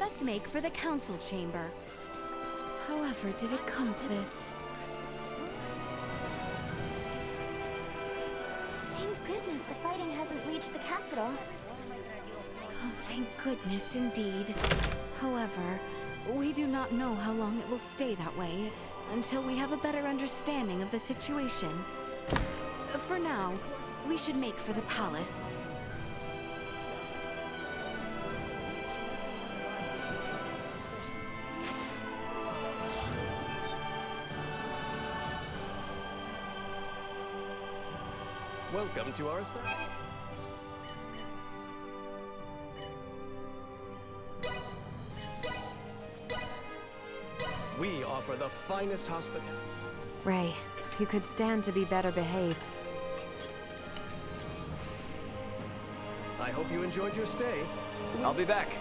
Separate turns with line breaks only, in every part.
us make for the council chamber. However, did it come to this?
Thank goodness the fighting hasn't reached the capital.
Oh, thank goodness indeed. However, we do not know how long it will stay that way until we have a better understanding of the situation. For now, we should make for the palace.
Welcome to our establishment. We offer the finest hospitality.
Ray, you could stand to be better behaved.
I hope you enjoyed your stay.
I'll be back.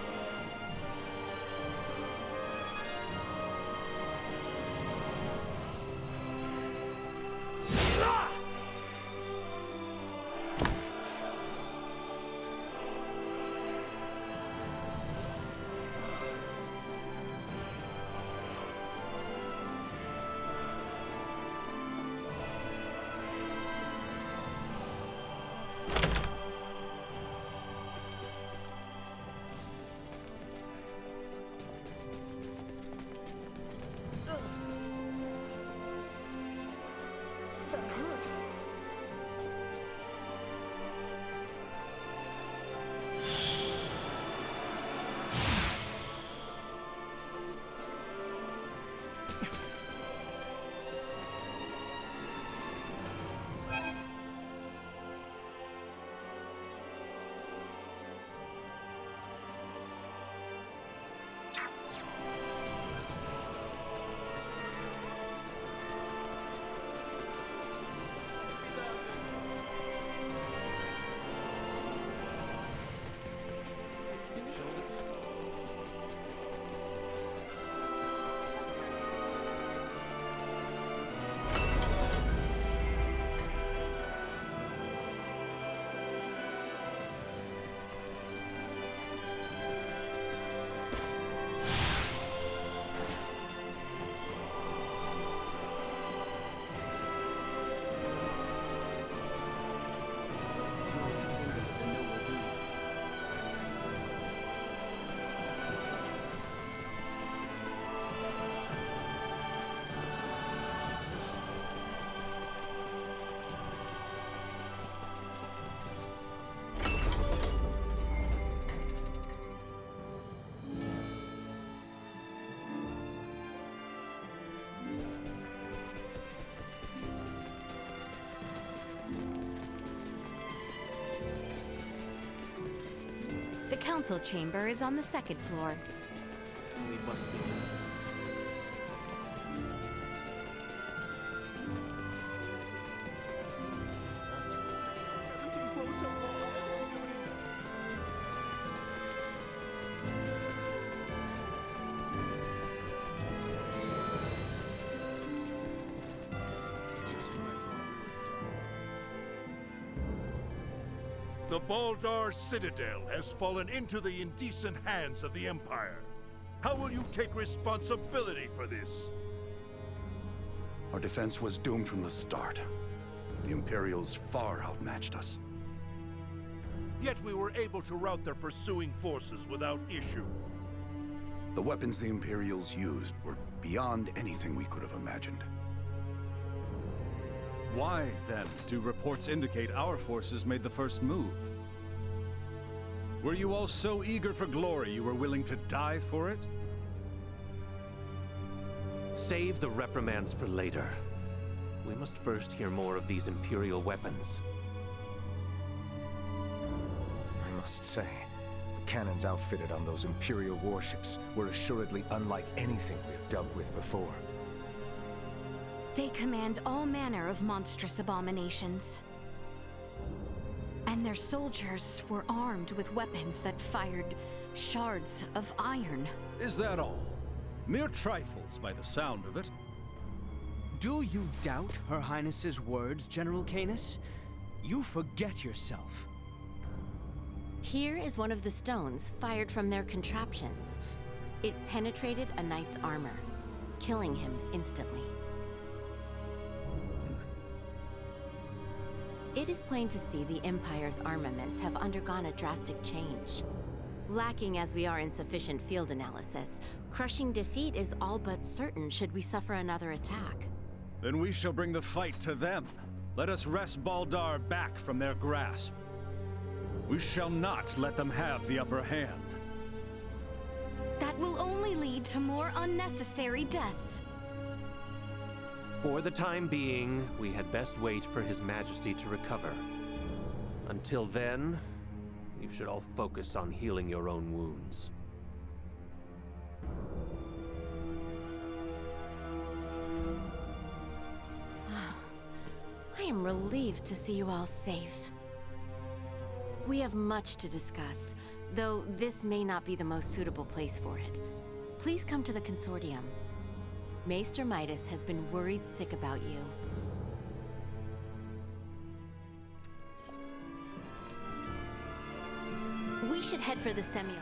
The council chamber is on the second floor.
We must be.
The Baldar Citadel has fallen into the indecent hands of the Empire. How will you take responsibility for this?
Our defense was doomed from the start. The Imperials far outmatched us.
Yet we were able to rout their pursuing forces without issue.
The weapons the Imperials used were beyond anything we could have imagined.
Why, then, do reports indicate our forces made the first move? Were you all so eager for glory you were willing to die for it?
Save the reprimands for later. We must first hear more of these Imperial weapons.
I must say, the cannons outfitted on those Imperial warships were assuredly unlike anything we have dealt with before.
They command all manner of monstrous abominations. And their soldiers were armed with weapons that fired shards of iron.
Is that all? Mere trifles by the sound of it.
Do you doubt Her Highness's words, General Canis? You forget yourself.
Here is one of the stones fired from their contraptions. It penetrated a knight's armor, killing him instantly. It is plain to see the Empire's armaments have undergone a drastic change. Lacking as we are in sufficient field analysis, crushing defeat is all but certain should we suffer another attack.
Then we shall bring the fight to them. Let us wrest Baldar back from their grasp. We shall not let them have the upper hand.
That will only lead to more unnecessary deaths.
For the time being, we had best wait for His Majesty to recover. Until then, you should all focus on healing your own wounds.
I am relieved to see you all safe. We have much to discuss, though this may not be the most suitable place for it. Please come to the Consortium. Maester Midas has been worried sick about you. We should head for the Semio.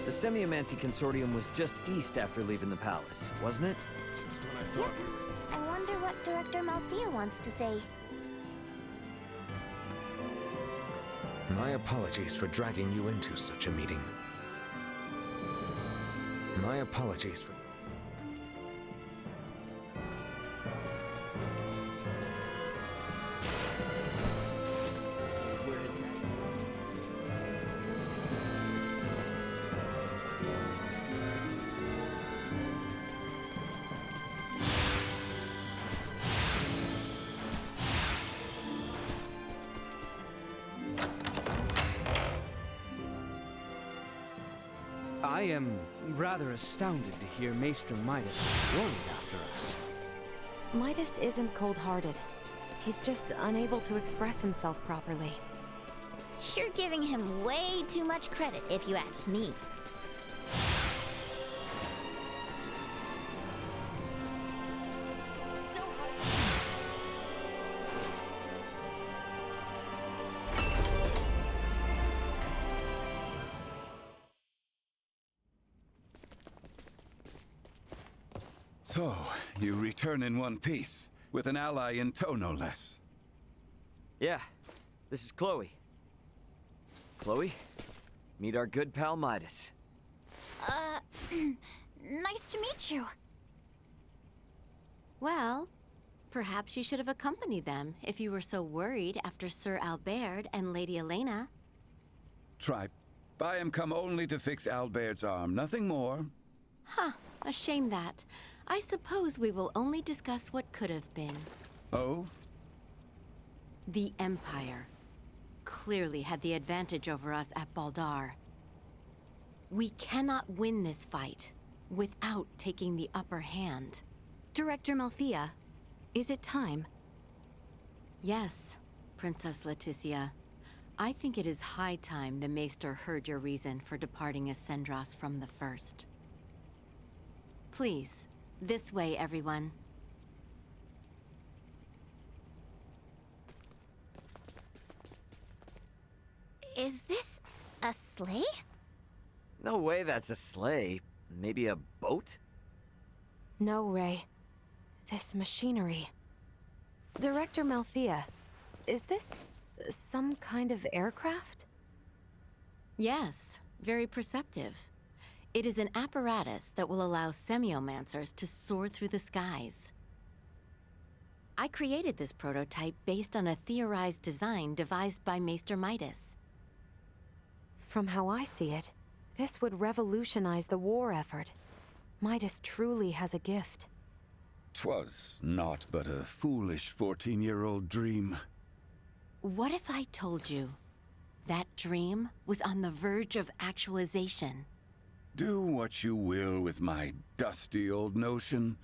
The Semiomancy Consortium was just east after leaving the palace, wasn't it?
Just when I thought we were...
I wonder what Director Malthea wants to say.
My apologies for dragging you into such a meeting. My apologies for...
Where his majesty...
I am rather astounded to hear Maester Midas is worried after us.
Midas isn't cold-hearted. He's just unable to express himself properly.
You're giving him way too much credit, if you ask me.
So, you return in one piece, with an ally in tow no less.
Yeah, this is Chloe. Chloe, meet our good pal Midas.
Nice to meet you.
Well, perhaps you should have accompanied them if you were so worried after Sir Albert and Lady Elena.
Tripe, I am come only to fix Albert's arm, nothing more.
Huh, a shame that. I suppose we will only discuss what could have been.
Oh?
The Empire clearly had the advantage over us at Baldar. We cannot win this fight without taking the upper hand.
Director Malthea, is it time?
Yes, Princess Leticia. I think it is high time the Maester heard your reason for departing Ascendros from the first. Please, this way, everyone.
Is this a sleigh?
No way that's a sleigh. Maybe a boat?
No, Ray. This machinery. Director Malthea, is this some kind of aircraft? Yes, very perceptive. It is an apparatus that will allow semiomancers to soar through the skies. I created this prototype based on a theorized design devised by Maester Midas. From how I see it, this would revolutionize the war effort. Midas truly has a gift.
'Twas naught but a foolish 14-year-old dream.
What if I told you that dream was on the verge of actualization?
Do what you will with my dusty old notion.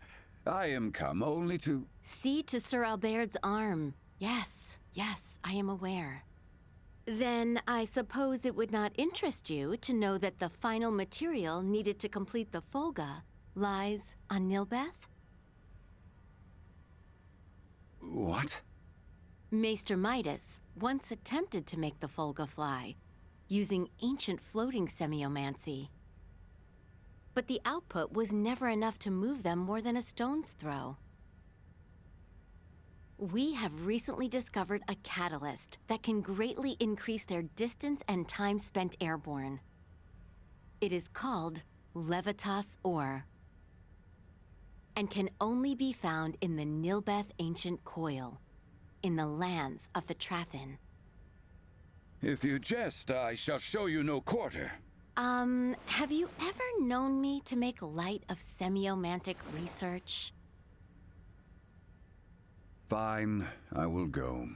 I am come only to...
See to Sir Albert's arm. Yes, I am aware. Then I suppose it would not interest you to know that the final material needed to complete the Folga lies on Nilbeth?
What?
Maester Midas once attempted to make the Folga fly, using ancient floating semiomancy. But the output was never enough to move them more than a stone's throw. We have recently discovered a catalyst that can greatly increase their distance and time spent airborne. It is called Levitas Ore, and can only be found in the Nilbeth Ancient Coil, in the lands of the Trathin.
If you jest, I shall show you no quarter.
Have you ever known me to make light of semiomantic research?
Fine, I will go.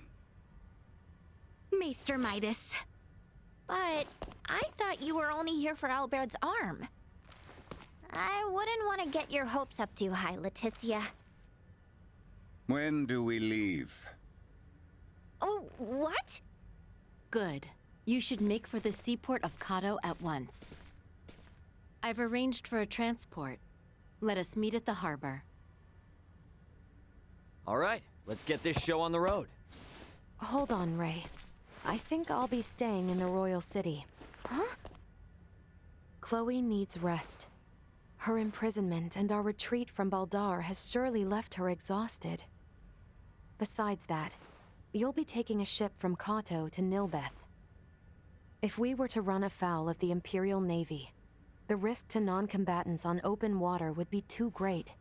Maester Midas.
But I thought you were only here for Albert's arm. I wouldn't want to get your hopes up too high, Leticia.
When do we leave?
Oh, what?
Good. You should make for the seaport of Kato at once. I've arranged for a transport. Let us meet at the harbor.
All right, let's get this show on the road.
Hold on, Ray. I think I'll be staying in the Royal City.
Huh?
Chloe needs rest. Her imprisonment and our retreat from Baldar has surely left her exhausted. Besides that, you'll be taking a ship from Kato to Nilbeth. If we were to run afoul of the Imperial Navy, the risk to non-combatants on open water would be too great.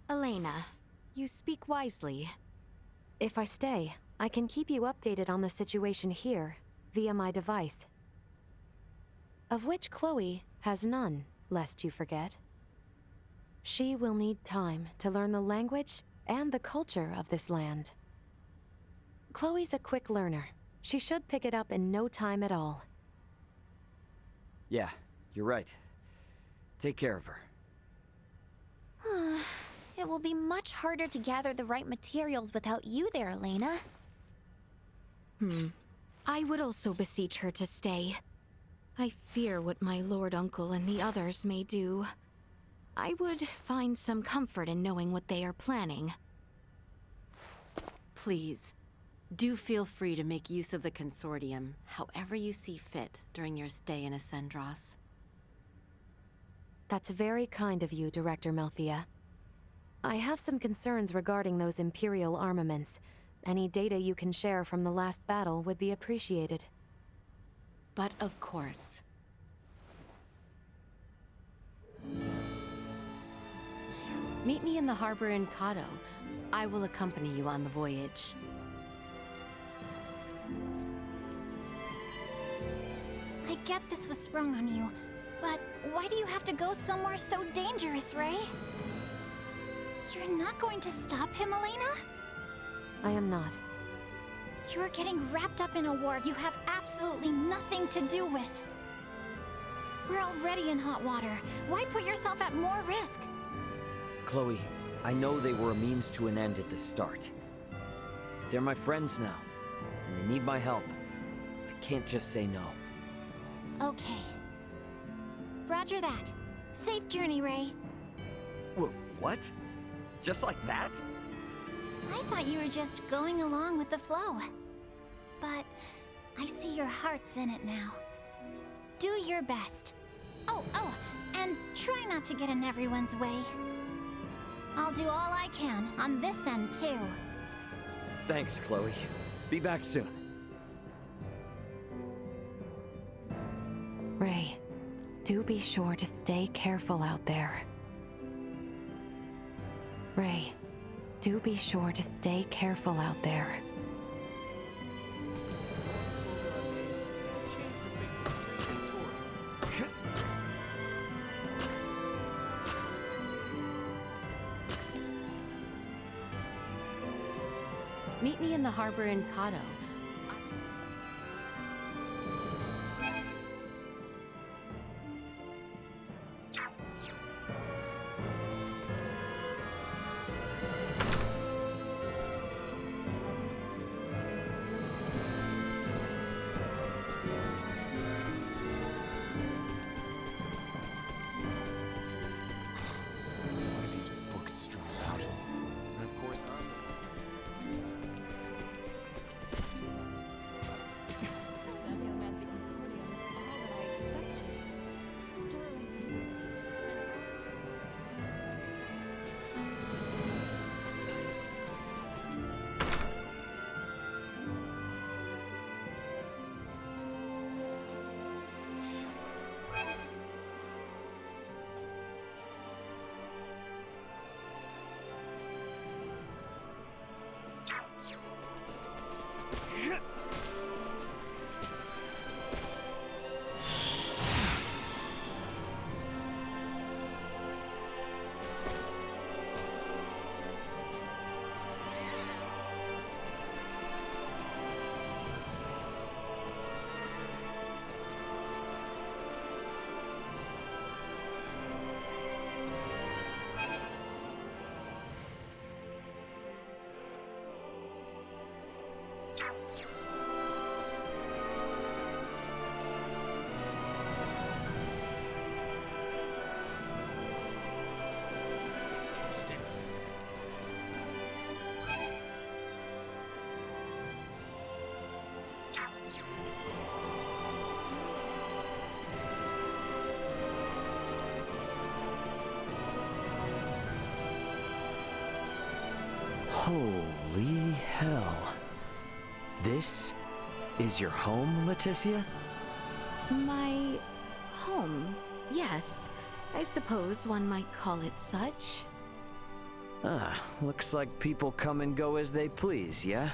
Elena, you speak wisely.
If I stay, I can keep you updated on the situation here via my device. Of which Chloe has none, lest you forget. She will need time to learn the language and the culture of this land. Chloe's a quick learner. She should pick it up in no time at all.
Yeah, you're right. Take care of her.
It will be much harder to gather the right materials without you there, Elena.
I would also beseech her to stay. I fear what my lord uncle and the others may do. I would find some comfort in knowing what they are planning.
Please, do feel free to make use of the Consortium however you see fit during your stay in Ascendros. That's very kind of you, Director Melthia. I have some concerns regarding those Imperial armaments. Any data you can share from the last battle would be appreciated. But of course. Meet me in the harbor in Kato. I will accompany you on the voyage.
I get this was sprung on you, but why do you have to go somewhere so dangerous, Ray? You're not going to stop him, Elena?
I am not.
You're getting wrapped up in a war you have absolutely nothing to do with. We're already in hot water. Why put yourself at more risk?
Chloe, I know they were a means to an end at the start. They're my friends now, and they need my help. I can't just say no.
Okay. Roger that. Safe journey, Ray.
What? Just like that?
I thought you were just going along with the flow. But I see your heart's in it now. Do your best. Oh, and try not to get in everyone's way. I'll do all I can on this end, too.
Thanks, Chloe. Be back soon.
Ray, do be sure to stay careful out there. Ray, do be sure to stay careful out there. Meet me in the harbor in Kato.
Holy hell. This is your home, Leticia?
My home, yes. I suppose one might call it such.
Looks like people come and go as they please, yeah?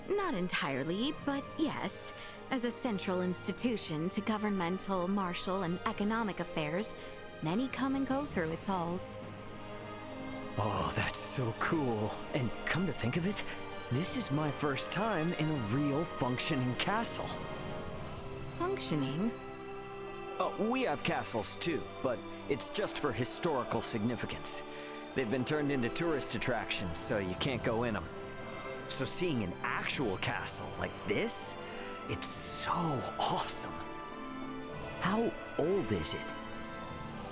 Not entirely, but yes. As a central institution to governmental, martial, and economic affairs, many come and go through its halls.
Oh, that's so cool. And come to think of it, this is my first time in a real functioning castle.
Functioning?
Oh, we have castles too, but it's just for historical significance. They've been turned into tourist attractions, so you can't go in them. So seeing an actual castle like this, it's so awesome. How old is it?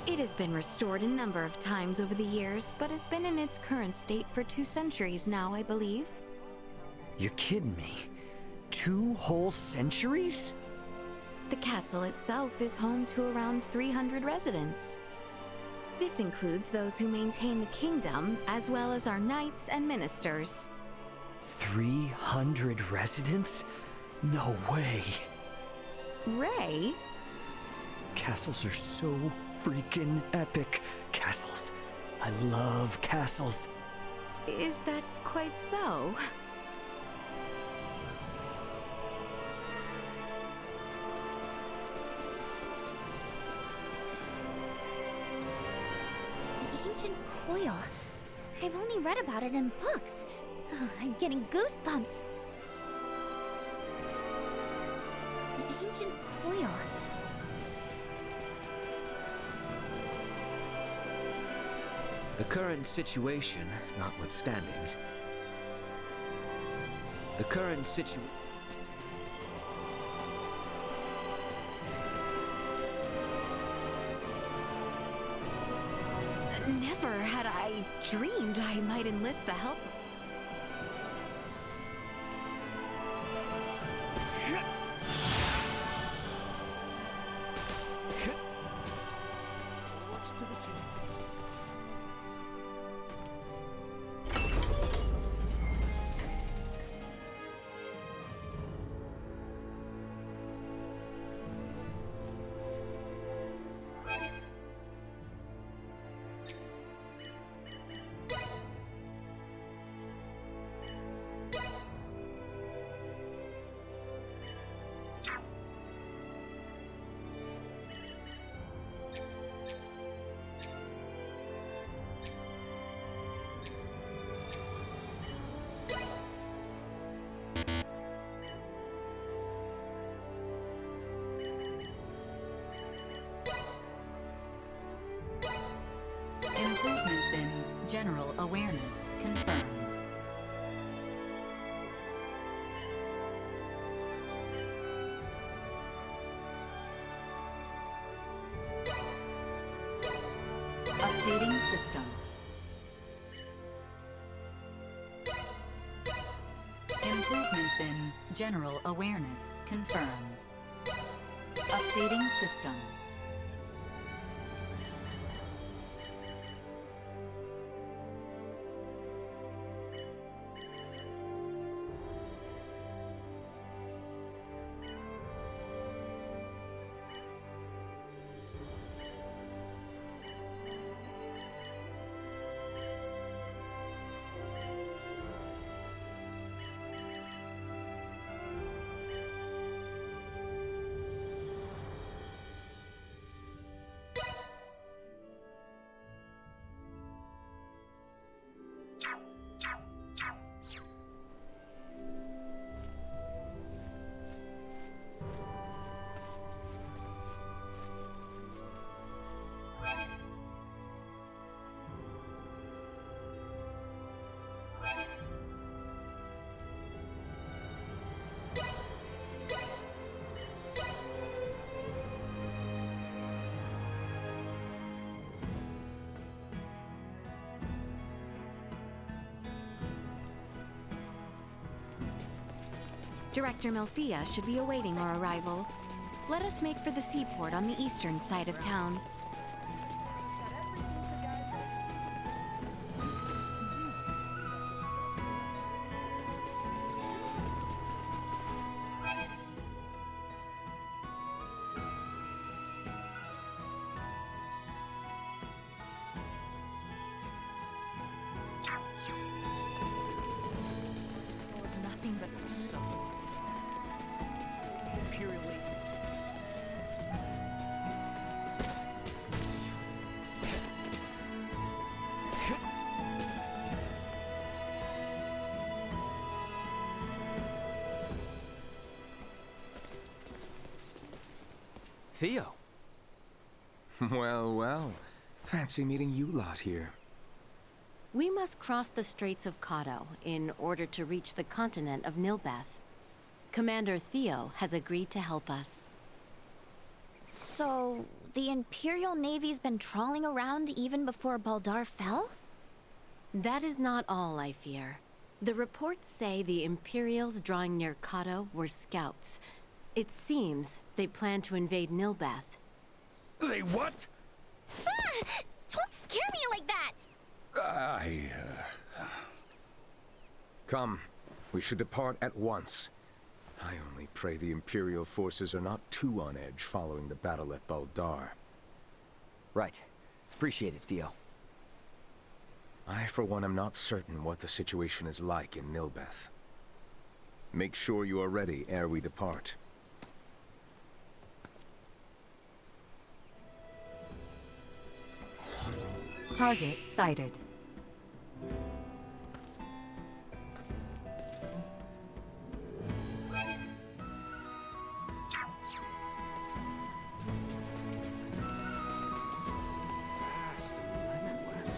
It has been restored a number of times over the years, but has been in its current state for 2 centuries now, I believe.
You're kidding me. 2 whole centuries?
The castle itself is home to around 300 residents. This includes those who maintain the kingdom, as well as our knights and ministers.
300 residents? No way.
Ray?
Castles are so freaking epic. Castles. I love castles.
Is that quite so?
The ancient coil. I've only read about it in books. Oh, I'm getting goosebumps. The ancient coil.
The current situation notwithstanding. The current situation.
Never had I dreamed I might enlist the help.
Improvements in general awareness confirmed. Updating system. Improvements in general awareness confirmed. Updating system.
Director Melfia should be awaiting our arrival. Let us make for the seaport on the eastern side of town.
Theo.
Well, well. Fancy meeting you lot here.
We must cross the Straits of Kato in order to reach the continent of Nilbeth. Commander Theo has agreed to help us.
So, the Imperial Navy's been trawling around even before Baldar fell?
That is not all, I fear. The reports say the Imperials drawing near Kato were scouts. It seems they plan to invade Nilbeth.
They what?
Ah! Don't scare me like that!
Come. We should depart at once. I only pray the Imperial forces are not too on edge following the battle at Baldar.
Right. Appreciate it, Theo.
I, for one, am not certain what the situation is like in Nilbeth. Make sure you are ready ere we depart.
Target sighted.
Fast and limitless.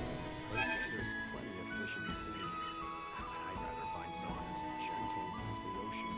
They say there's plenty of fish in the sea. I'd rather find someone as gentle as the ocean.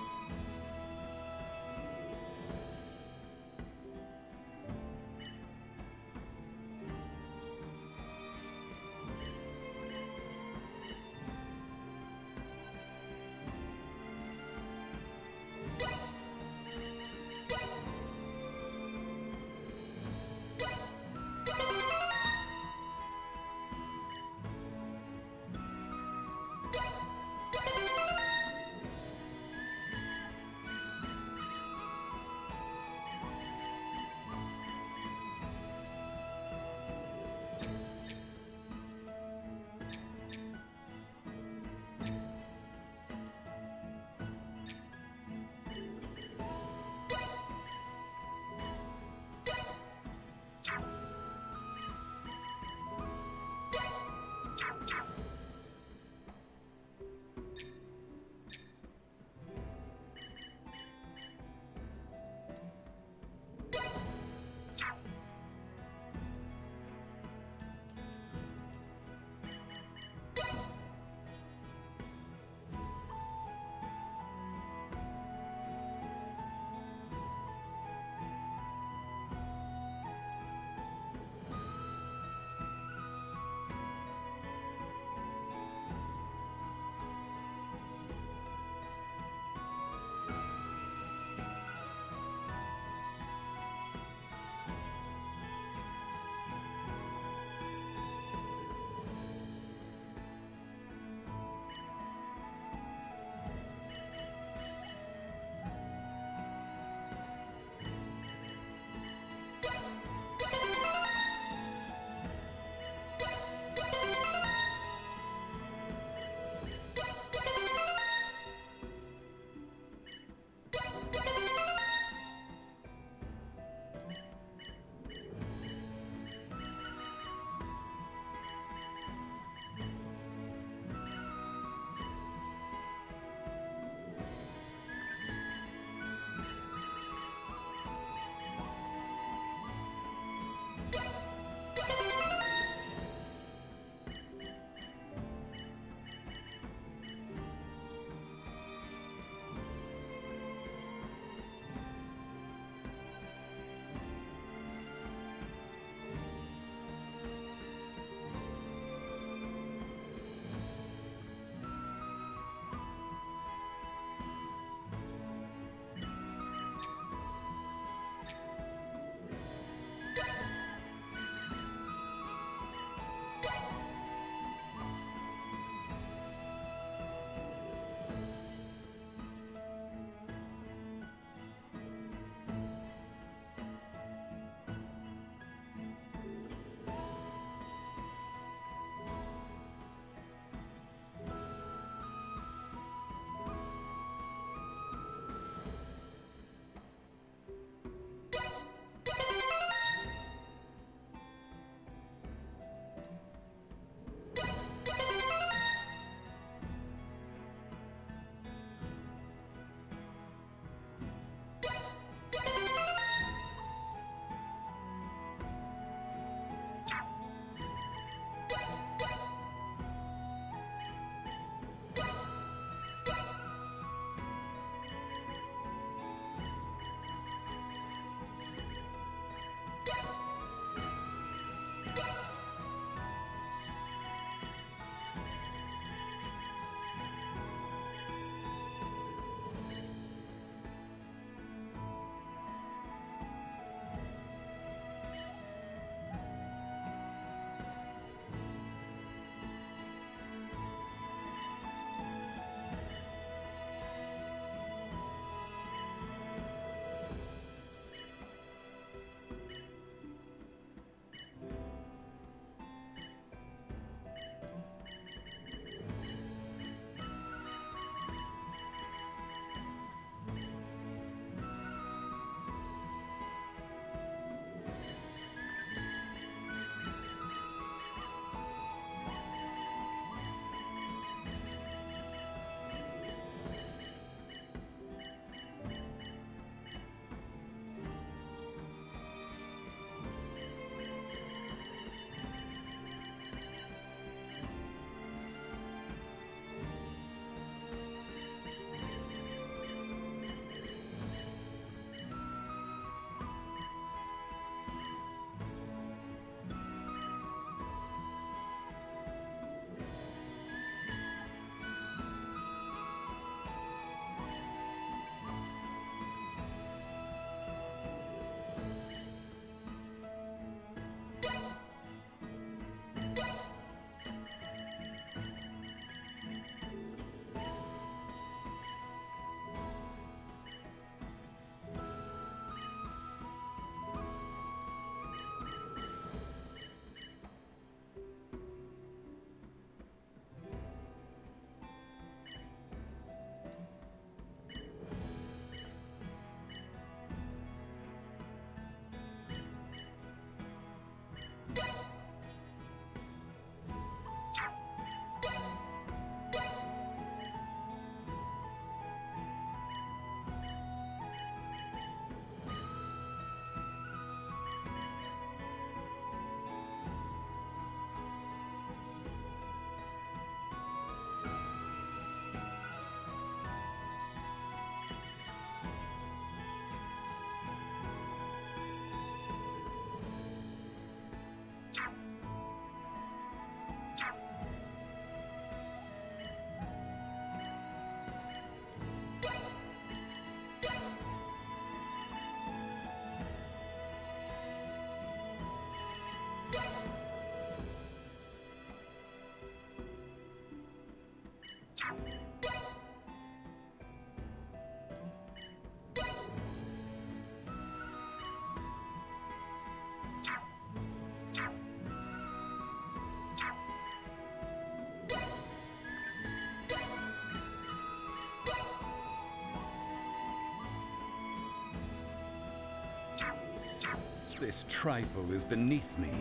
This trifle is beneath me.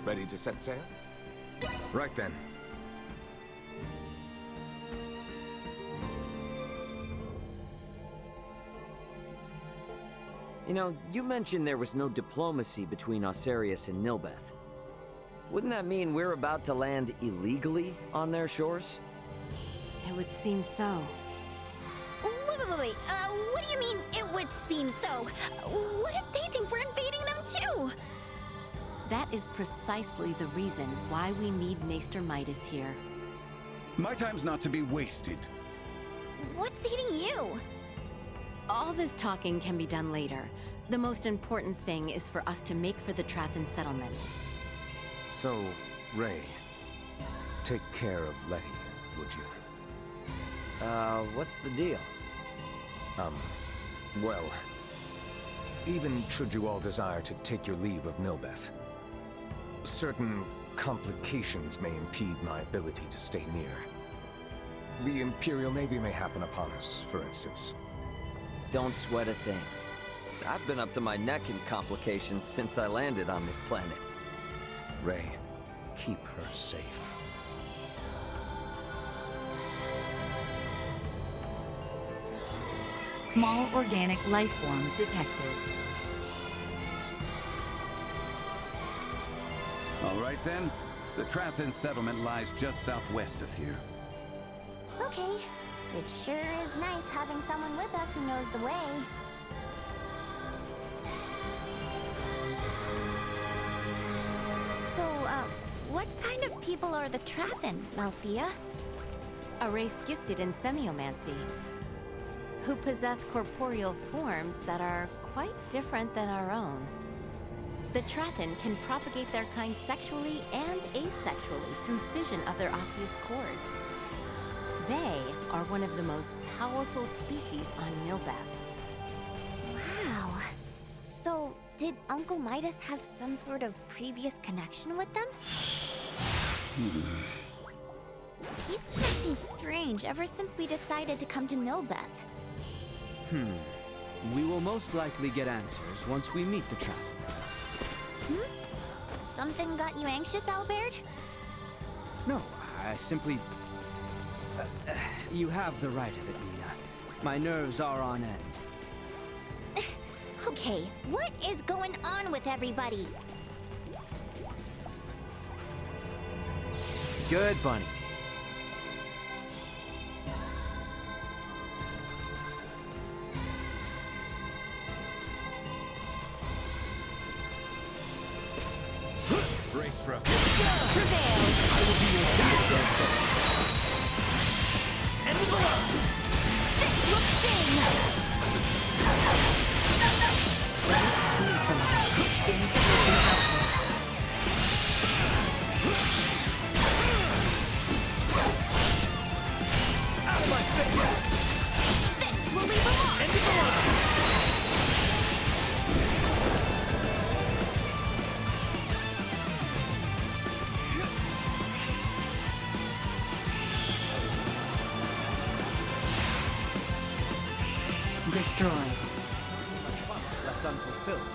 Ready to set sail? Right then.
You know, you mentioned there was no diplomacy between Osarius and Nilbeth. Wouldn't that mean we're about to land illegally on their shores?
It would seem so.
Wait. What do you mean, it would seem so? What if they think we're invading them too?
That is precisely the reason why we need Maester Midas here.
My time's not to be wasted.
What's eating you?
All this talking can be done later. The most important thing is for us to make for the Trathan settlement.
So, Ray, take care of Letty, would you?
What's the deal?
Well, even should you all desire to take your leave of Nilbeth, certain complications may impede my ability to stay near. The Imperial Navy may happen upon us, for instance.
Don't sweat a thing. I've been up to my neck in complications since I landed on this planet.
Ray, keep her safe.
Small organic life form detected.
All right then. The Trathan settlement lies just southwest of here.
Okay. It sure is nice having someone with us who knows the way. So, what kind of people are the Trathan, Malthea?
A race gifted in semiomancy, who possess corporeal forms that are quite different than our own. The Trathan can propagate their kind sexually and asexually through fission of their osseous cores. They are one of the most powerful species on Nilbeth.
Wow. So, did Uncle Midas have some sort of previous connection with them? He's been acting strange ever since we decided to come to Nilbeth.
We will most likely get answers once we meet the Trathan.
Something got you anxious, Albert?
No, I simply... you have the right of it, Nina. My nerves are on end.
Okay, what is going on with everybody?
Good, Bunny.
Brace for a...
Prevailed!
I will be your guide, End of the road!
This will sting!
Out of my face!
This will leave a mark!
End of the road!
Destroy.
Much promise left unfulfilled.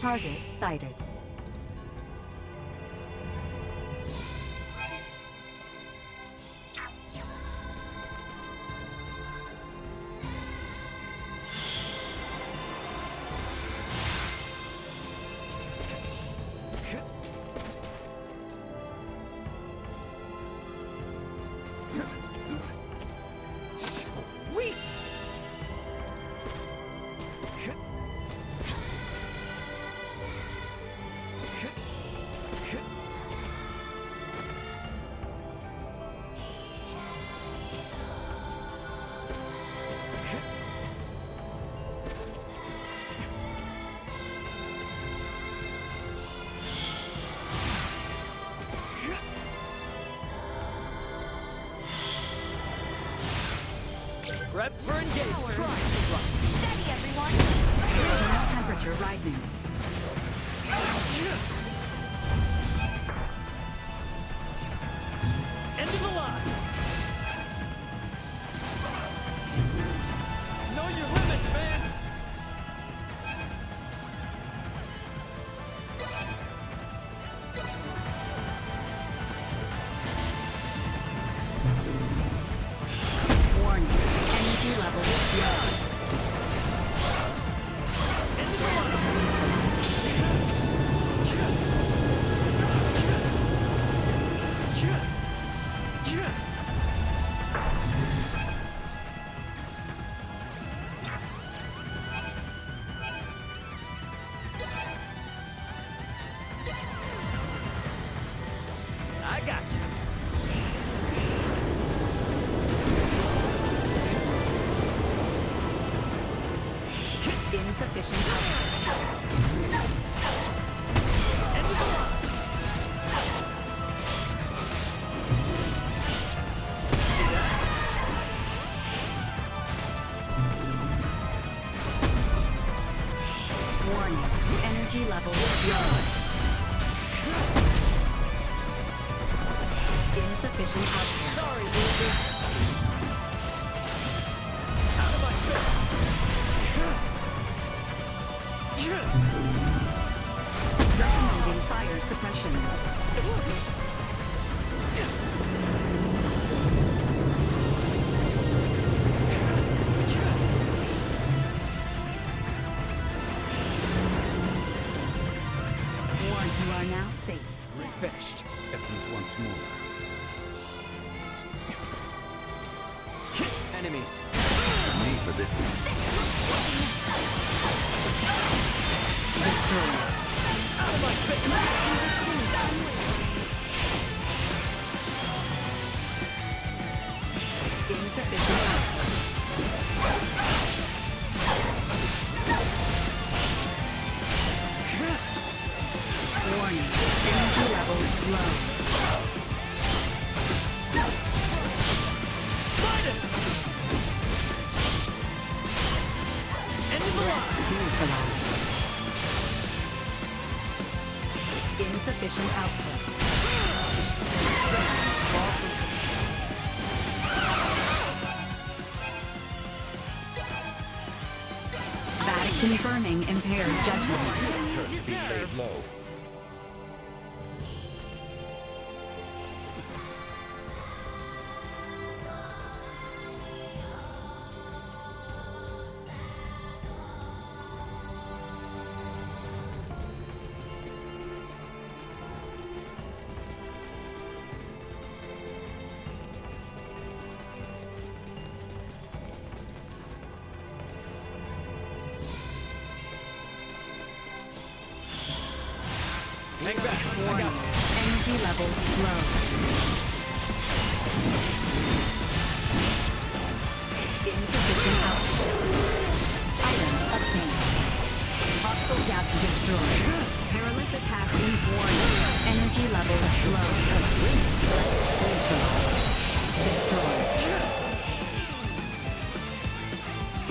Target sighted.
Sweet! Prep for engagement.
Steady, everyone!
Internal temperature rising.
End of the line. Know your limits, man.
Warning. Energy levels low.
End of the line. I got you.
Insufficient output.
End of the line. See that?
Warning. Energy levels low. Insufficient output.
Sorry, loser. Out of my face.
Recommending fire suppression. Warning, you are now safe.
Finished. Essence once more.
Enemies.
Me for this one.
Destroy.
Out of my face.
Insufficient output. Warning. Energy levels low.
Midas. End of the line.
Neutralized. Insufficient output. Vatic confirming impaired judgment.
Deserve.
Low.
Hang back. I
Warning.
got this.
Energy levels low. Insufficient output. Item obtained. Hostile gap destroyed. Perilous attack in warning. Energy levels low. Neutralized. Destroyed.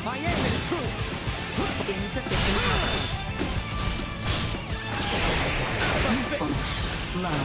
My aim is true.
Insufficient output. Usefulness low.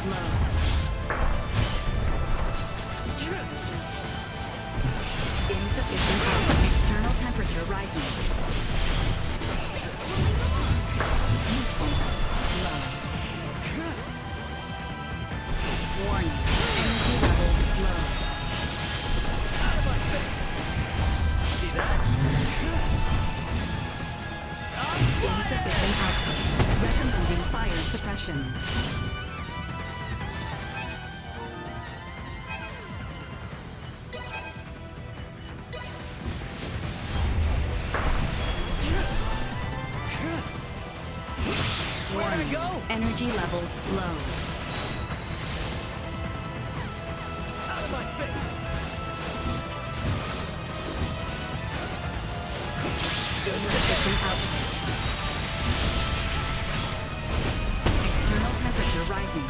low. Insufficient power. External temperature rising. Usefulness low. Warning. Energy levels low.
Out of my face! See that?
Insufficient output. Recommending fire suppression.
Where'd I go?
Energy levels low.
Out of my face!
Insufficient output. External temperature rising.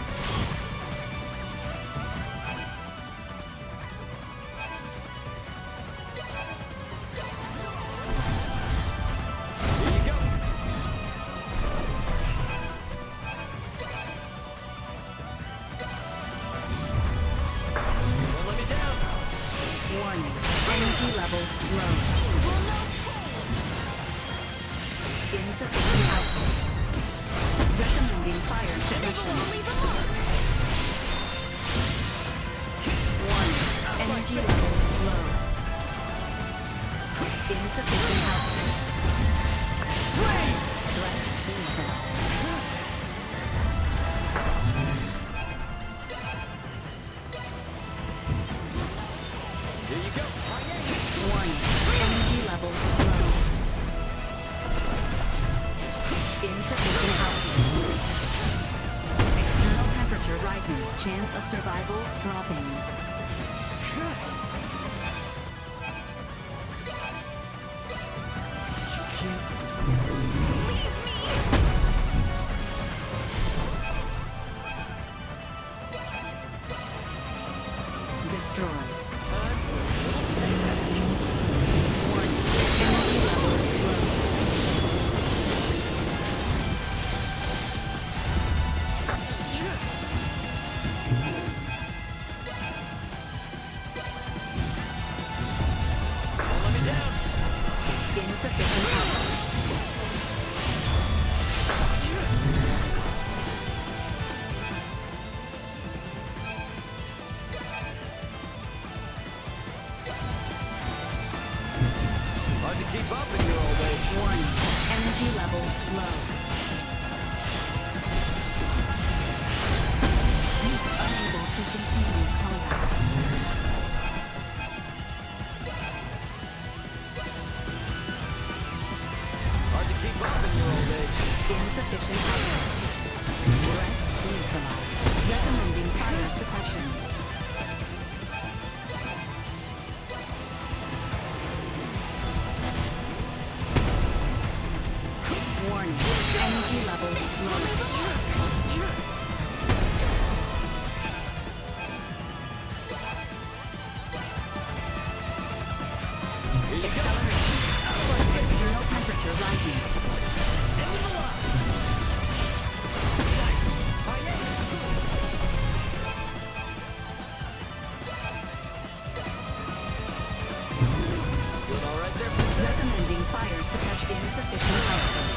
Here you go! Don't let me down!
Warning. Energy levels low. Insufficient output. Recommending fire suppression. Warning. Energy levels low. Insufficient output. Threat invalid.
Here you go!
Warning. Energy levels low. Insufficient output. External temperature rising. Chance of survival dropping. Destroy. Warning. Energy levels low.
Don't let me down!
Insufficient output.
Hard to keep up in your old age.
Warning. Energy levels low. He's unable to continue combat.
Hard to keep up in your old age.
Insufficient output. Threat neutralized. Recommending fire suppression. Warning. Energy levels low. Acceleration. External temperature rising.
Doing all right there, princess?
Recommending fire suppression. Insufficient output.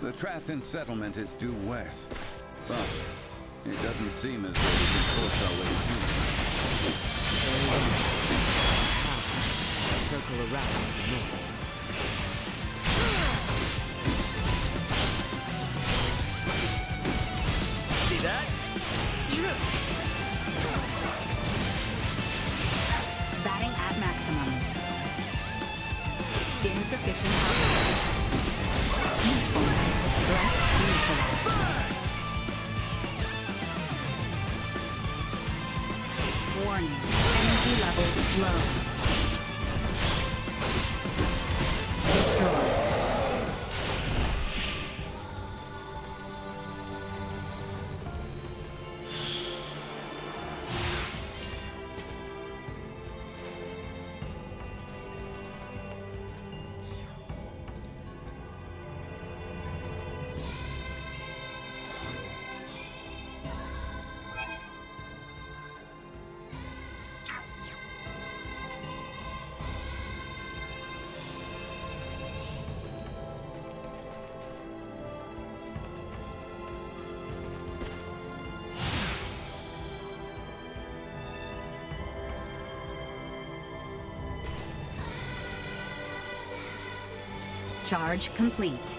The Trathin settlement is due west, but it doesn't seem as though we can force our way through.
Circle around the north.
See that?
Batting at maximum. Insufficient output. Usefulness. Threat neutralized. Warning. Energy levels low. Destroy. Charge complete.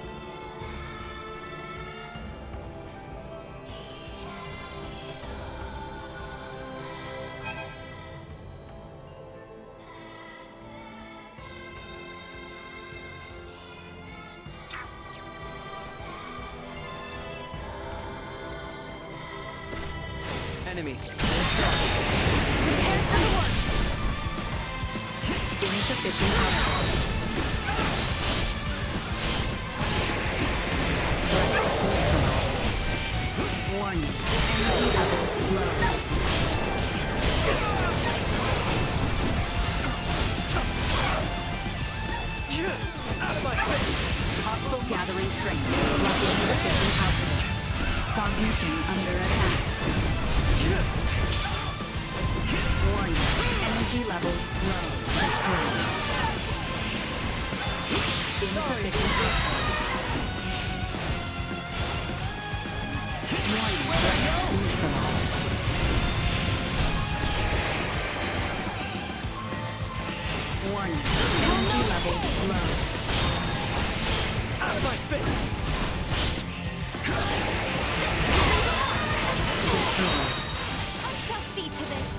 Enemies.
Prepare for the worst.
Insufficient output. Warning. Energy levels low.
Out of my face!
Hostile gathering strength. Insufficient output. Cognition under attack. Warning. Energy levels low. Destroyed. Insufficient output. Warning. Neutralized. Warning. Energy levels low.
Out of my face!
Destroyed.
I shall see to this.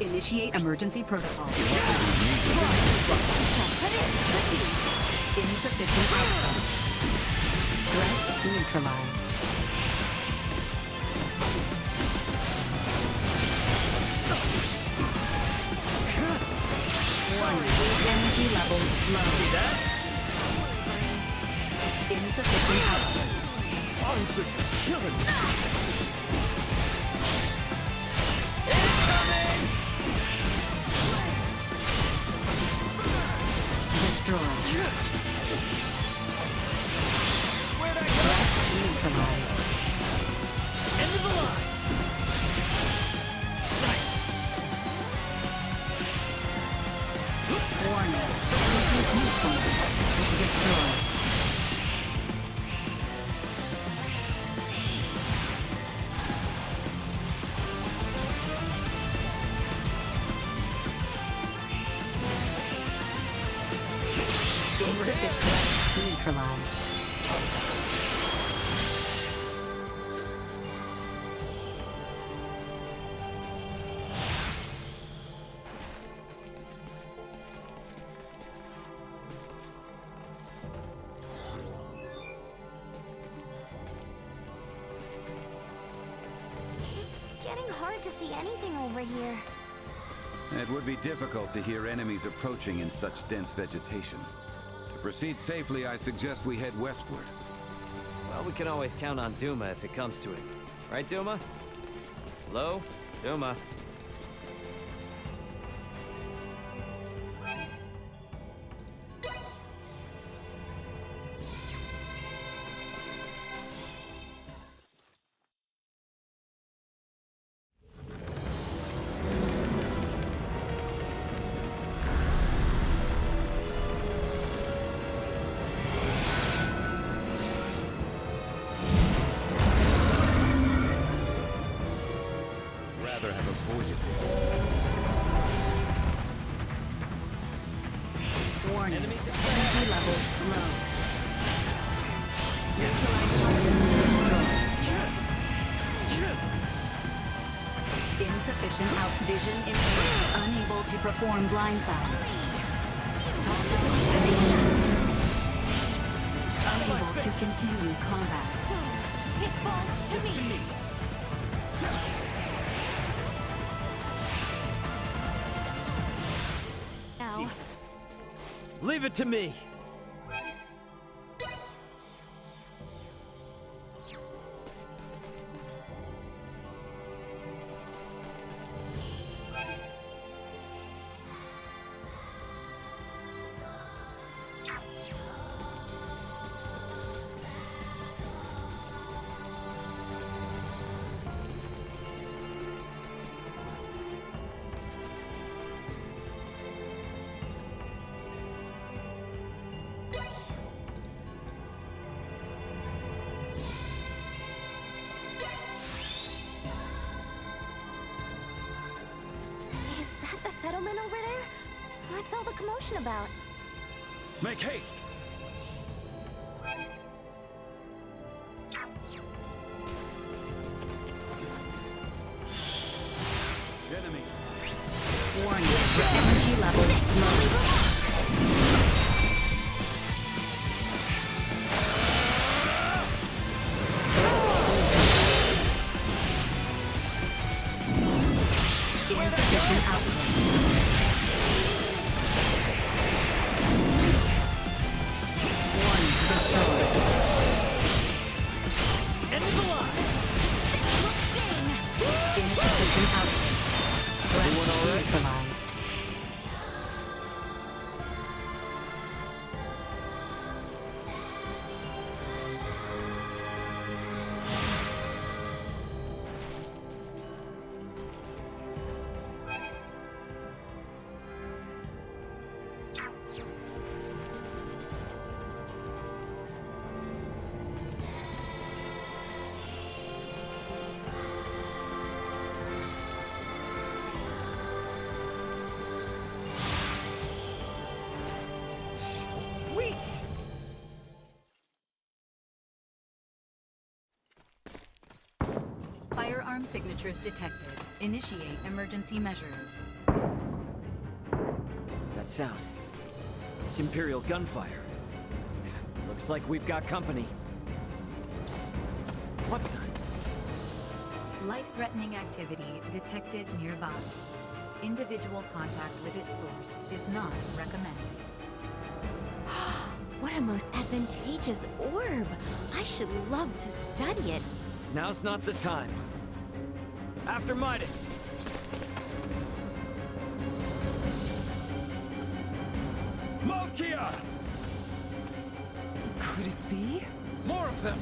Initiate emergency protocol. Insufficient output. Threat neutralized. Warning. Energy levels low.
See that?
Insufficient output.
Isaac, killing me!
Destroyed.
Where'd I go?
Neutralized.
End of the line! Nice!
Warning. Energy usefulness. Destroyed. Insufficient. Neutralized.
It's getting hard to see anything over here.
It would be difficult to hear enemies approaching in such dense vegetation. To proceed safely, I suggest we head westward.
Well, we can always count on Duma if it comes to it. Right, Duma? Hello? Yuma.
Rather have avoided this.
Warning. Energy levels low. Neutralized target destroyed. Insufficient vision impaired. Unable to perform blindside. Unable to continue combat.
It falls to me. Now,
Leave it to me.
Is that the settlement over there? What's all the commotion about?
Make haste! Enemies.
Warning. Energy levels low. Insufficient output. Warning. Destroyed.
End the line.
Insufficient output.
Everyone all right?
Neutralized.
Sweet!
Firearm signatures detected. Initiate emergency measures.
That sound. It's Imperial gunfire. Looks like we've got company. What the?
Life-threatening activity detected nearby. Individual contact with its source is not recommended.
what a most advantageous orb. I should love to study it.
Now's not the time. After Midas!
Malkia!
Could it be?
More of them!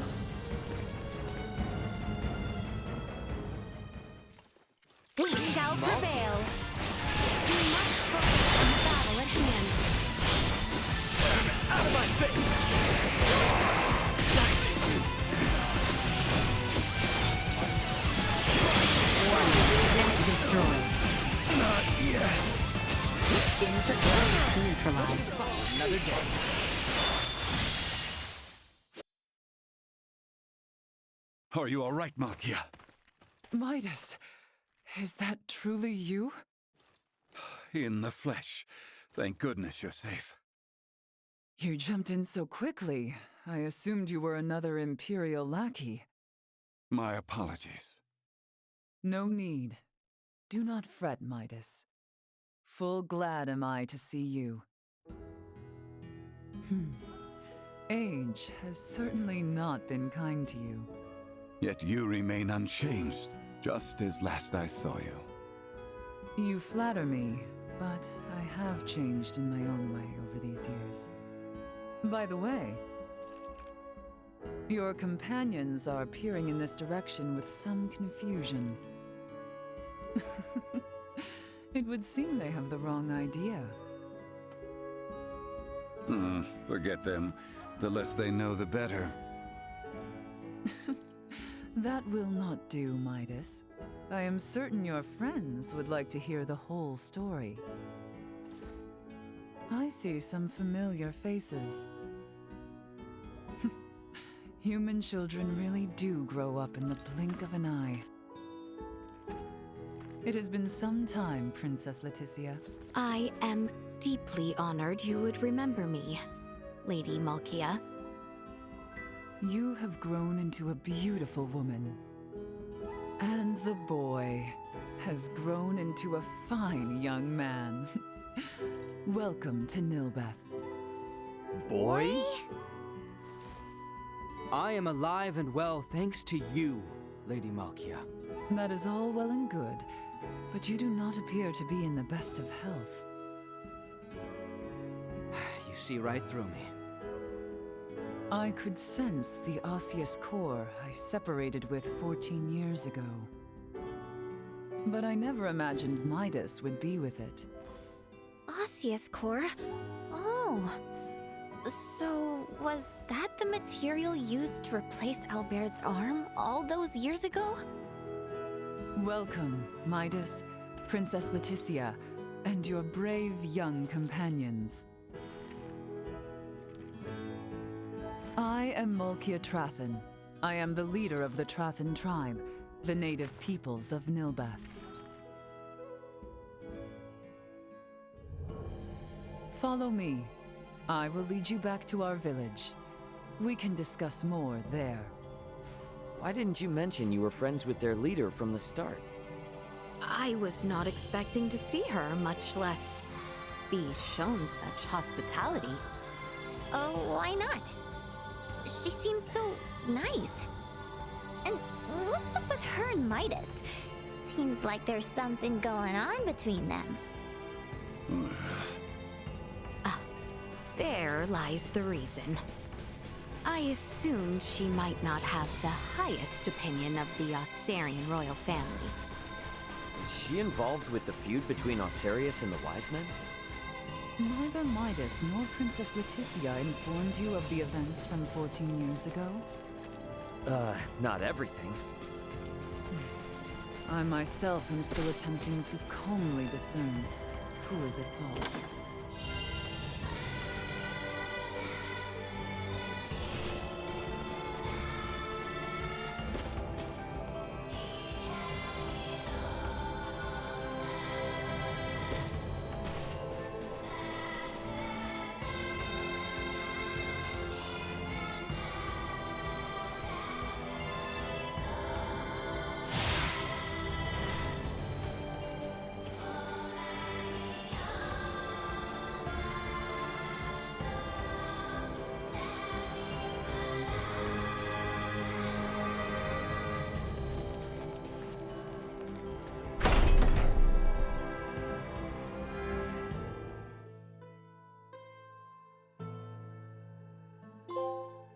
We shall prevail. We must focus on the battle at hand.
Out of my face!
Destroyed.
Not yet.
Insufficient. Neutralized.
Another day.
Are you all right, Malkia?
Midas, is that truly you?
In the flesh. Thank goodness you're safe.
You jumped in so quickly. I assumed you were another Imperial lackey.
My apologies.
No need. Do not fret, Midas. Full glad am I to see you. Age has certainly not been kind to you.
Yet you remain unchanged, just as last I saw you.
You flatter me, but I have changed in my own way over these years. By the way, your companions are peering in this direction with some confusion. It would seem they have the wrong idea.
Forget them. The less they know, the better.
That will not do, Midas. I am certain your friends would like to hear the whole story. I see some familiar faces. Human children really do grow up in the blink of an eye. It has been some time, Princess Leticia.
I am deeply honored you would remember me, Lady Malkia.
You have grown into a beautiful woman. And the boy has grown into a fine young man. Welcome to Nilbeth.
Boy? I am alive and well thanks to you, Lady Malkia.
That is all well and good, but you do not appear to be in the best of health.
You see right through me.
I could sense the osseous core I separated with 14 years ago. But I never imagined Midas would be with it.
Osseous core? Oh. So, was that the material used to replace Albert's arm all those years ago?
Welcome, Midas, Princess Leticia, and your brave young companions. I am Malkia Trathan. I am the leader of the Trathan tribe, the native peoples of Nilbeth. Follow me. I will lead you back to our village. We can discuss more there.
Why didn't you mention you were friends with their leader from the start?
I was not expecting to see her, much less be shown such hospitality.
Oh, why not? She seems so nice. And what's up with her and Midas? Seems like there's something going on between them.
There lies the reason. I assumed she might not have the highest opinion of the Osarian royal family.
Is she involved with the feud between Osarius and the Wise Men?
Neither Midas nor Princess Leticia informed you of the events from 14 years ago?
Not everything.
I myself am still attempting to calmly discern who is at fault.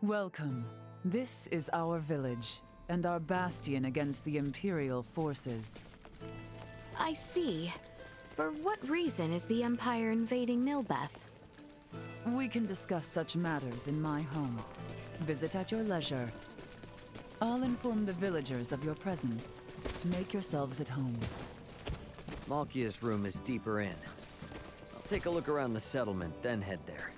Welcome. This is our village, and our bastion against the Imperial forces.
I see. For what reason is the Empire invading Nilbeth?
We can discuss such matters in my home. Visit at your leisure. I'll inform the villagers of your presence. Make yourselves at home.
Malkia's room is deeper in. I'll take a look around the settlement, then head there.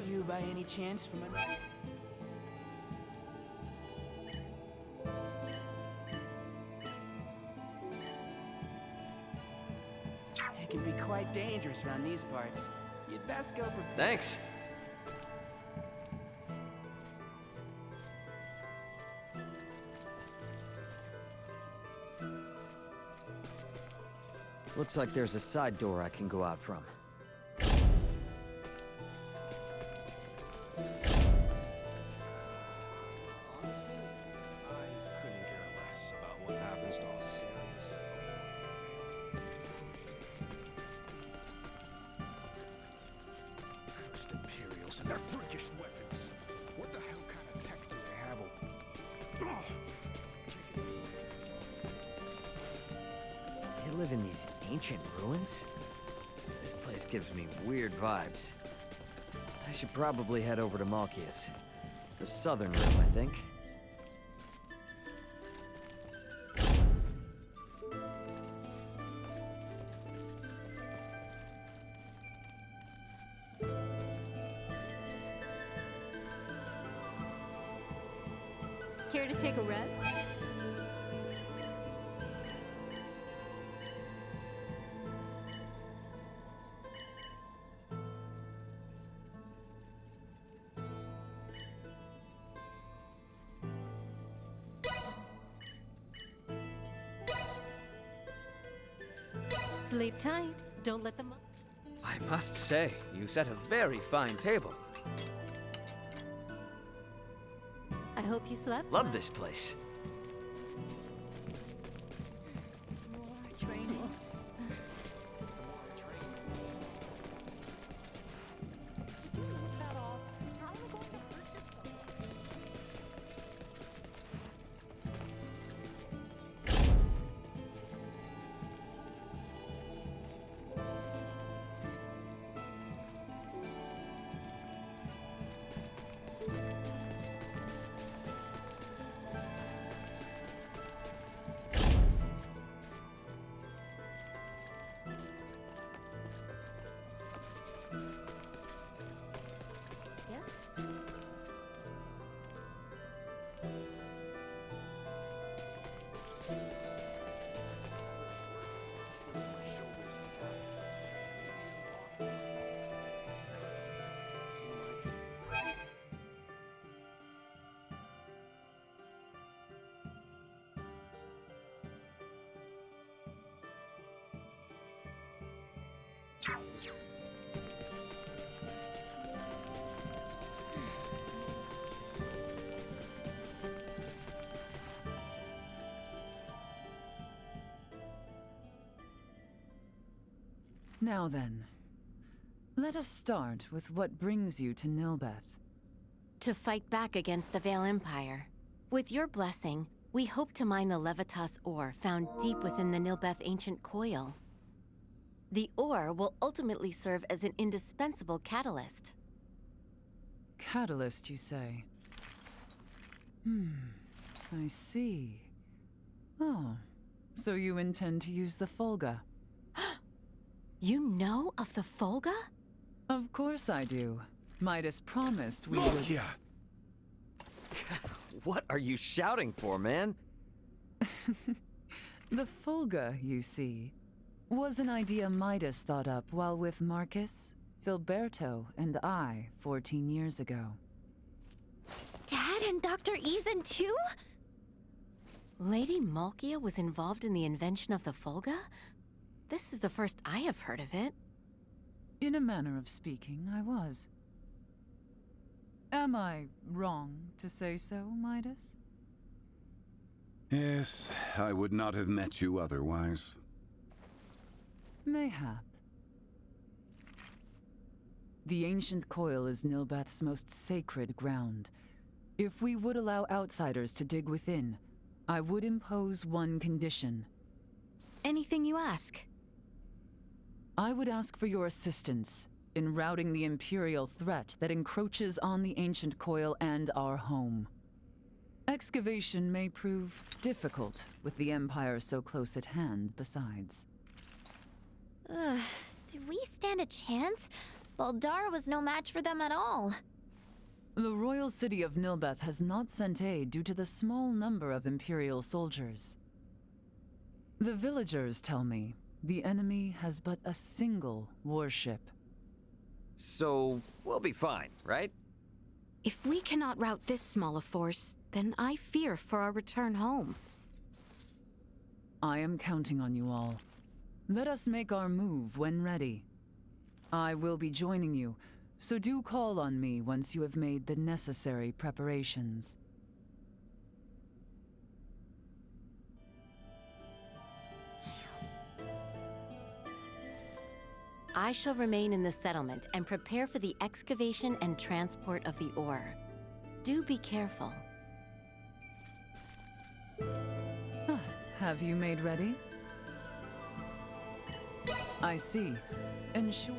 You by any chance from a... It can be quite dangerous around these parts. You'd best go prepared.
Thanks! Looks like there's a side door I can go out from. live in these ancient ruins? This place gives me weird vibes. I should probably head over to Malkia's. The southern room, I think.
Care to take a rest? Sleep tight. Don't let them up.
I must say, you set a very fine table.
I hope you slept.
Love this place.
More training.
Now then, let us start with what brings you to Nilbeth.
To fight back against the Vale Empire. With your blessing, we hope to mine the Levitas ore found deep within the Nilbeth ancient coil. The ore will ultimately serve as an indispensable catalyst.
Catalyst, you say? I see. Oh, so you intend to use the Folga?
You know of the Folga?
Of course I do. Midas promised we would...
Malkia!
What are you shouting for, man?
The Folga, you see, was an idea Midas thought up while with Marcus, Filberto, and I 14 years ago.
Dad and Dr. Eason too?
Lady Malkia was involved in the invention of the Folga? This is the first I have heard of it.
In a manner of speaking, I was. Am I wrong to say so, Midas?
Yes, I would not have met you otherwise.
Mayhap. The ancient coil is Nilbeth's most sacred ground. If we would allow outsiders to dig within, I would impose one condition.
Anything you ask.
I would ask for your assistance in routing the Imperial threat that encroaches on the ancient coil and our home. Excavation may prove difficult with the Empire so close at hand, besides.
Do we stand a chance? Baldar was no match for them at all.
The royal city of Nilbeth has not sent aid due to the small number of Imperial soldiers. The villagers tell me the enemy has but a single warship.
So, we'll be fine, right?
If we cannot rout this small a force, then I fear for our return home.
I am counting on you all. Let us make our move when ready. I will be joining you, so do call on me once you have made the necessary preparations.
I shall remain in the settlement and prepare for the excavation and transport of the ore. Do be careful.
Have you made ready? I see. Ensure.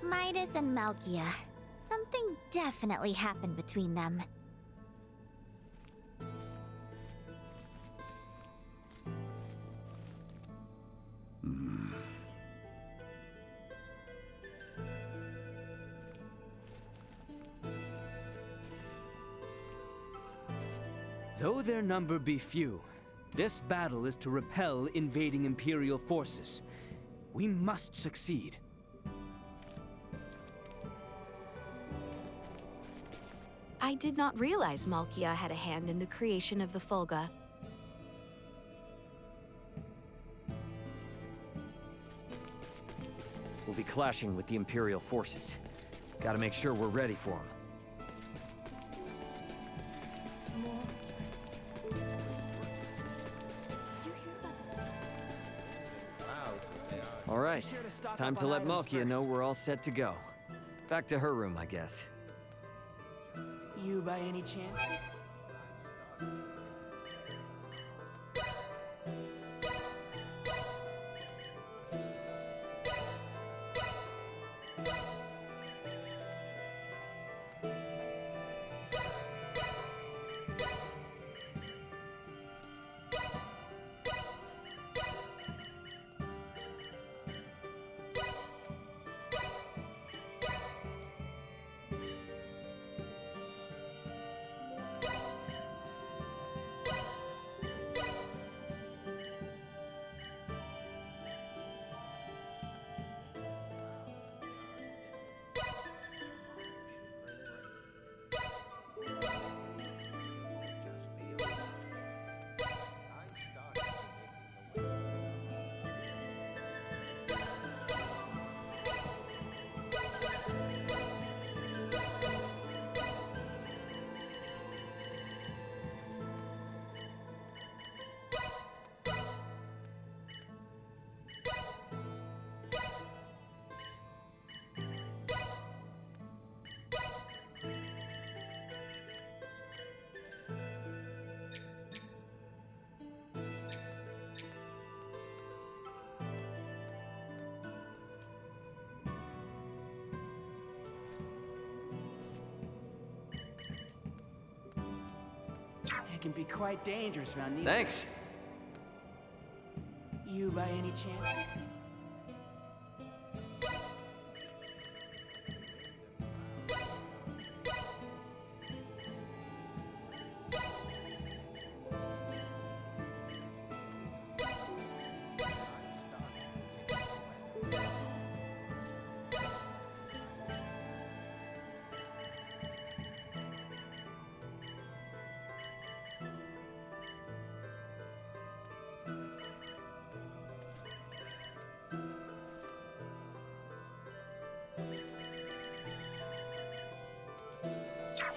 Midas and Malkia. Something definitely happened between them.
Though their number be few, this battle is to repel invading Imperial forces. We must succeed.
I did not realize Malkia had a hand in the creation of the Folga.
We'll be clashing with the Imperial forces. Gotta make sure we're ready for them. All right, time to let Malkia know we're all set to go. Back to her room, I guess.
You by any chance? It can be quite dangerous around these.
Thanks.
You by any chance?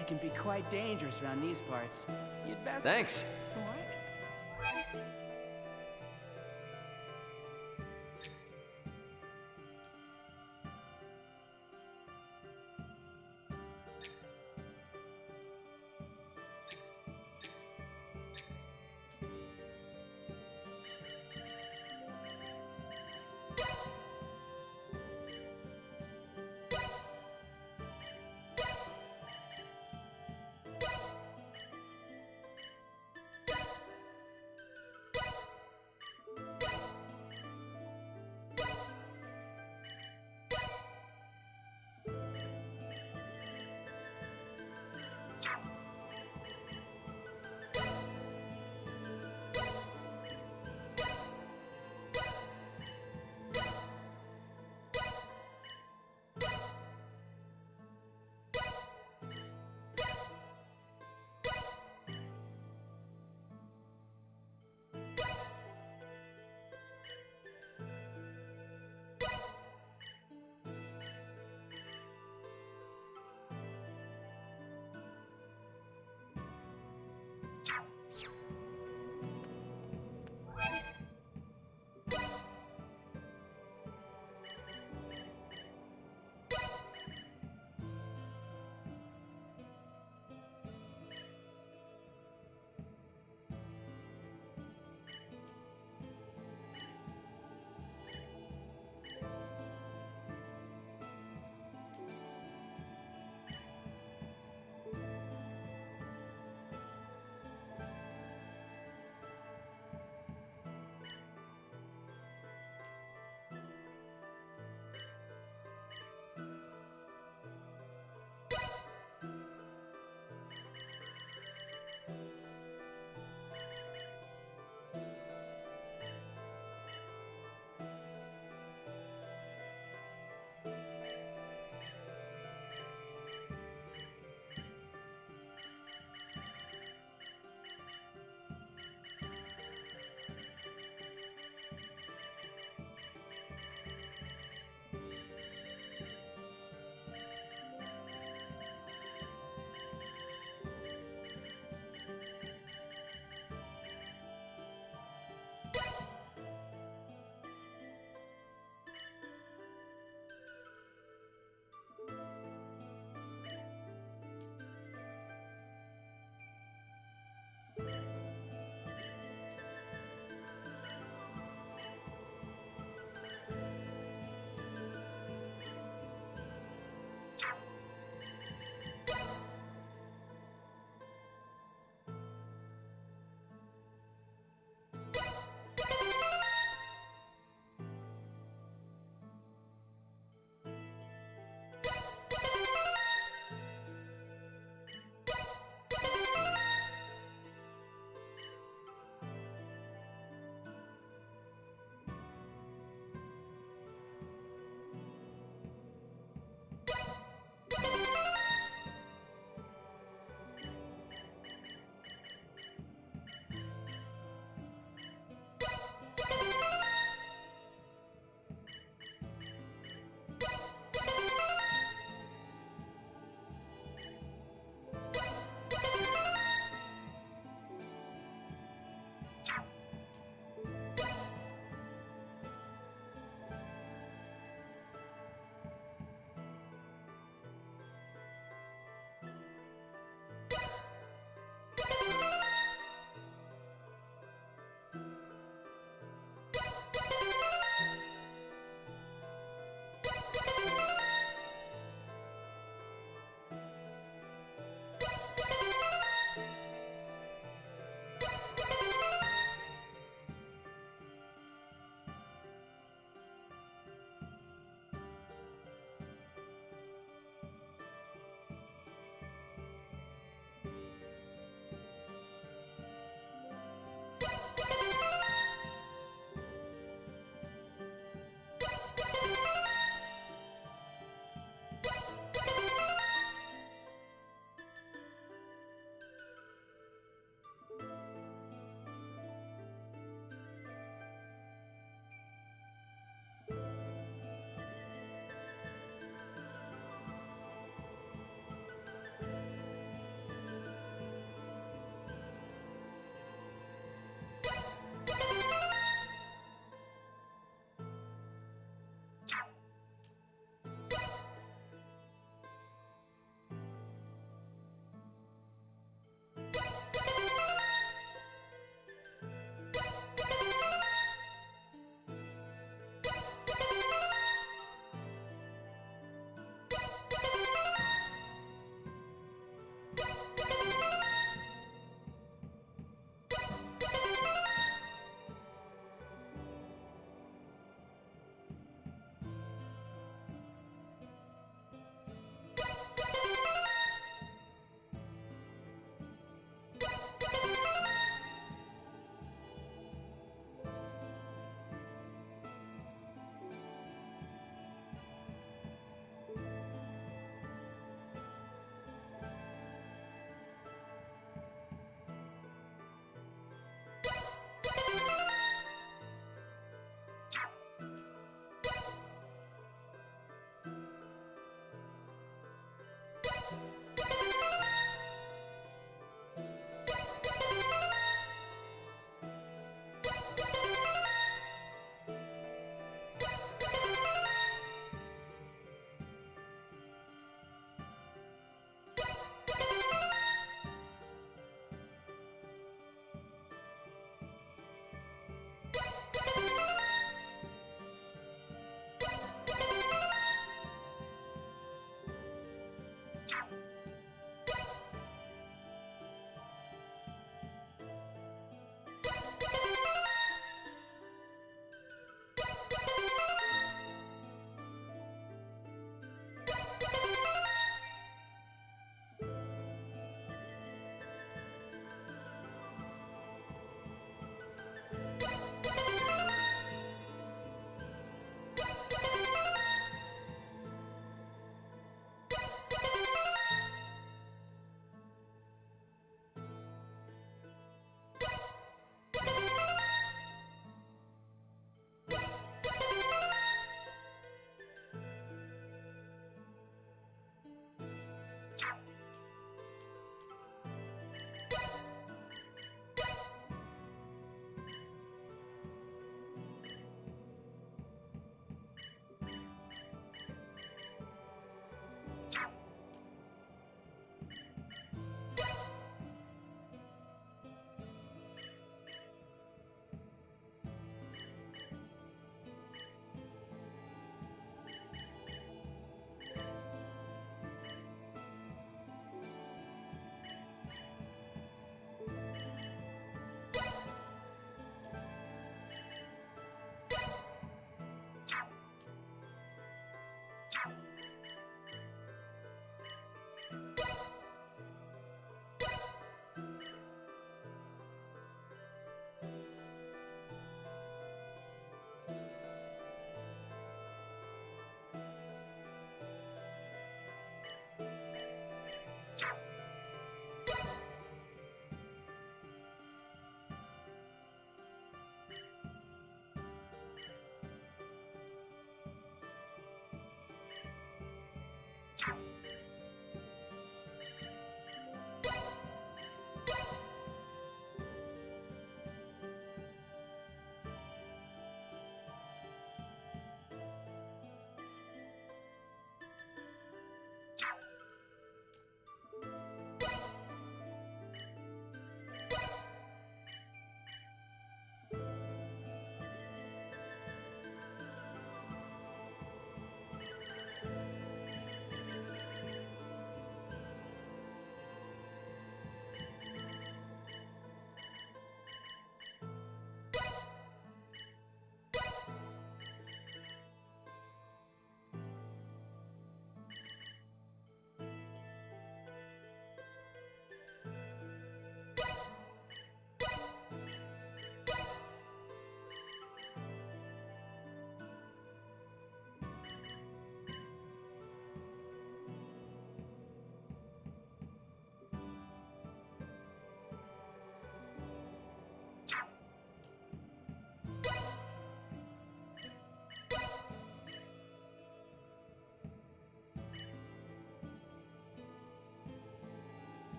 It can be quite dangerous around these parts. You'd best.
Thanks.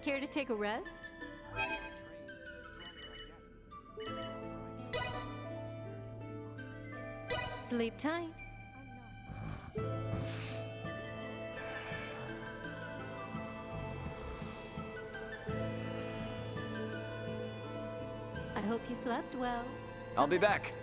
Care to take a rest? Sleep tight. I hope you slept well.
I'll be back.